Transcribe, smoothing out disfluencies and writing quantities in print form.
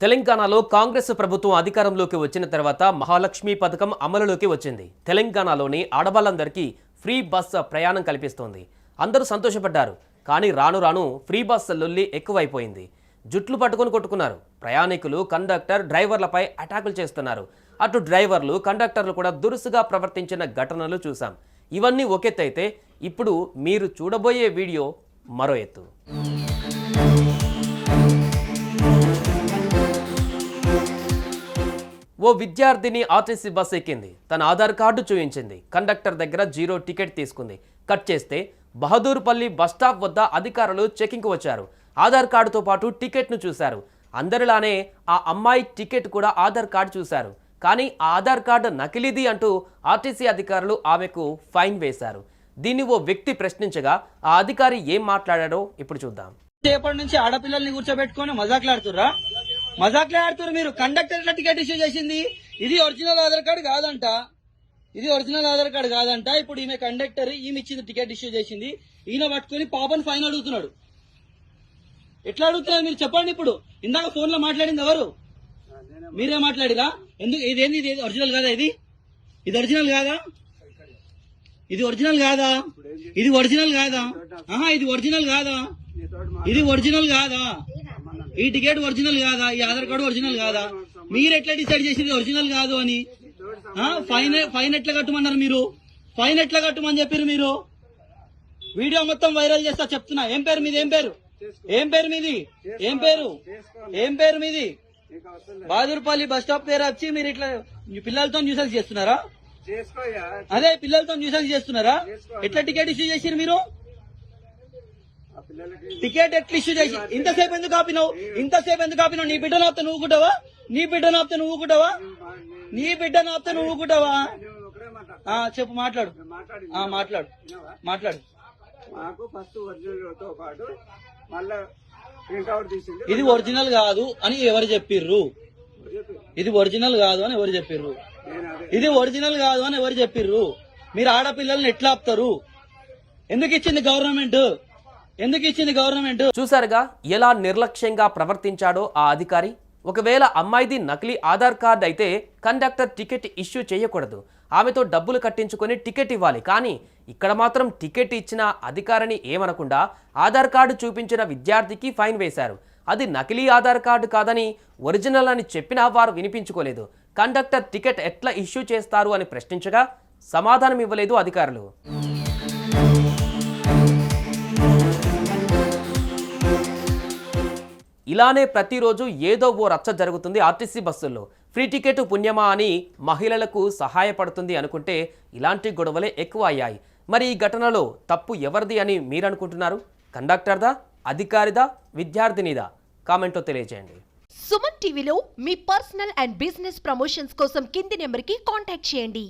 తెలంగాణలో కాంగ్రెస్ ప్రభుత్వం అధికారంలోకి వచ్చిన తర్వాత మహాలక్ష్మి పథకం అమలులోకి వచ్చింది. తెలంగాణలోని ఆడవాళ్ళందరికీ ఫ్రీ బస్ ప్రయాణం కల్పిస్తోంది. అందరూ సంతోషపడ్డారు. కానీ రాను రాను ఫ్రీ బస్ లొల్లి ఎక్కువైపోయింది. జుట్లు పట్టుకొని కొట్టుకున్నారు. ప్రయాణికులు, కండక్టర్, డ్రైవర్లపై అటాకులు చేస్తున్నారు. అటు డ్రైవర్లు, కండక్టర్లు కూడా దురుసుగా ప్రవర్తించిన ఘటనలు చూసాం. ఇవన్నీ ఒకెత్తైతే ఇప్పుడు మీరు చూడబోయే వీడియో మరో ఎత్తు. ఓ విద్యార్థిని ఆర్టీసీ బస్ ఎక్కింది. తన ఆధార్ కార్డు చూపించింది. కండక్టర్ దగ్గర 0 టికెట్ తీసుకుంది. కట్ చేస్తే బహదూర్పల్లి బస్టాప్ వద్ద అధికారులు చెకింగ్కు వచ్చారు. ఆధార్ కార్డుతో పాటు టికెట్ను చూశారు. అందరిలానే ఆ అమ్మాయి టికెట్ కూడా ఆధార్ కార్డు చూశారు. కానీ ఆ ఆధార్ కార్డు నకిలీది అంటూ ఆర్టీసీ అధికారులు ఆమెకు ఫైన్ వేశారు. దీన్ని ఓ వ్యక్తి ప్రశ్నించగా ఆ అధికారి ఏం మాట్లాడాడో ఇప్పుడు చూద్దాం. రేపటి నుంచి ఆడపిల్లల్ని కూర్చోబెట్టుకుని మజాక్లాడుతుర్రా? మజాక్లాడుతున్నారు మీరు. కండక్టర్ ఎట్లా టికెట్ ఇష్యూ చేసింది? ఇది ఒరిజినల్ ఆధార్ కార్డు కాదంట. ఇది ఒరిజినల్ ఆధార్ కార్డు కాదంట. ఇప్పుడు ఈమె కండక్టర్, ఈమె ఇచ్చింది టికెట్ ఇష్యూ చేసింది. ఈయన పట్టుకుని పాపని ఫైన్ అడుగుతున్నాడు. ఎట్లా అడుగుతున్నారు మీరు చెప్పండి. ఇప్పుడు ఇందాక ఫోన్ లో మాట్లాడింది ఎవరు? మీరే మాట్లాడిరా? ఎందుకు? ఇదేంది? ఇది ఒరిజినల్ కాదా? ఇది ఒరిజినల్ కాదా? ఇది ఒరిజినల్ కాదా? ఇది ఒరిజినల్ కాదా? ఇది ఒరిజినల్ కాదా? ఇది ఒరిజినల్ కాదా? ఈ టికెట్ ఒరిజినల్ కాదా? ఈ ఆధార్ కార్డు ఒరిజినల్ కాదా? మీరు ఎట్లా డిసైడ్ చేసింది ఒరిజినల్ కాదు అని? ఫైన్ ఎట్లా కట్టమన్నారు మీరు? ఫైన్ ఎట్లా కట్టమని చెప్పారు మీరు? వీడియో మొత్తం వైరల్ చేస్తా చెప్తున్నా. ఏం పేరు మీది? ఏం పేరు? ఏం పేరు మీది? ఏం పేరు? ఏం పేరు మీది? బహదూర్పల్లి బస్ స్టాప్ పేరు వచ్చి మీరు ఇట్లా పిల్లలతో న్యూసెన్స్ చేస్తున్నారా? అదే పిల్లలతో న్యూసెన్స్ చేస్తున్నారా? ఎట్లా టికెట్ ఇష్యూ చేసిరు మీరు? టికెట్ ఎట్లా ఇష్యూ చేసి ఇంతసేపు ఎందుకు ఆపినావు? ఇంతసేపు ఎందుకు ఆపినావు? నీ బిడ్డను ఆపితే నువ్వు ఊకుంటావా? నీ బిడ్డను ఆపితే నువ్వు ఊకుంటావా? నీ బిడ్డను ఆపితే నువ్వు ఊకుంటావా? చెప్పు, మాట్లాడు. మాట్లాడు. మాట్లాడు. మాకు ఫస్ట్ ఒరిజినల్ తో పాటు మళ్ళా ప్రింట్అవుట్ తీసింది. ఇది ఒరిజినల్ కాదు అని ఎవరు చెప్పిర్రు? ఇది ఒరిజినల్ కాదు అని ఎవరు చెప్పిర్రు? ఇది ఒరిజినల్ కాదు అని ఎవరు చెప్పిర్రు? మీరు ఆడపిల్లల్ని ఎట్లా ఆపుతారు? ఎందుకు ఇచ్చింది గవర్నమెంట్? ఎందుకు ఇచ్చింది గవర్నమెంట్? చూసారుగా ఎలా నిర్లక్ష్యంగా ప్రవర్తించాడో ఆ అధికారి. ఒకవేళ అమ్మాయిది నకిలీ ఆధార్ కార్డు అయితే కండక్టర్ టికెట్ ఇష్యూ చేయకూడదు. ఆమెతో డబ్బులు కట్టించుకొని టికెట్ ఇవ్వాలి. కానీ ఇక్కడ మాత్రం టికెట్ ఇచ్చిన అధికారిని ఏమనకుండా ఆధార్ కార్డు చూపించిన విద్యార్థికి ఫైన్ వేశారు. అది నకిలీ ఆధార్ కార్డు కాదని ఒరిజినల్ అని చెప్పినా వారు వినిపించుకోలేదు. కండక్టర్ టికెట్ ఎట్లా ఇష్యూ చేస్తారు అని ప్రశ్నించగా సమాధానం ఇవ్వలేదు అధికారులు. ఇలానే ప్రతిరోజు ఏదో ఓ రచ్చ జరుగుతుంది ఆర్టీసీ బస్సుల్లో. ఫ్రీ టికెట్ పుణ్యమా అని మహిళలకు సహాయపడుతుంది అనుకుంటే ఇలాంటి గొడవలే ఎక్కువ అయ్యాయి. మరి ఈ ఘటనలో తప్పు ఎవరిది అని మీరు అనుకుంటున్నారు? కండక్టర్దా, అధికారిదా, విద్యార్థినిదా? కామెంట్లో తెలియజేయండి. సుమన్ టీవీలో మీ పర్సనల్ అండ్ బిజినెస్ ప్రమోషన్స్ కోసం కింది నెంబర్కి కాంటాక్ట్ చేయండి.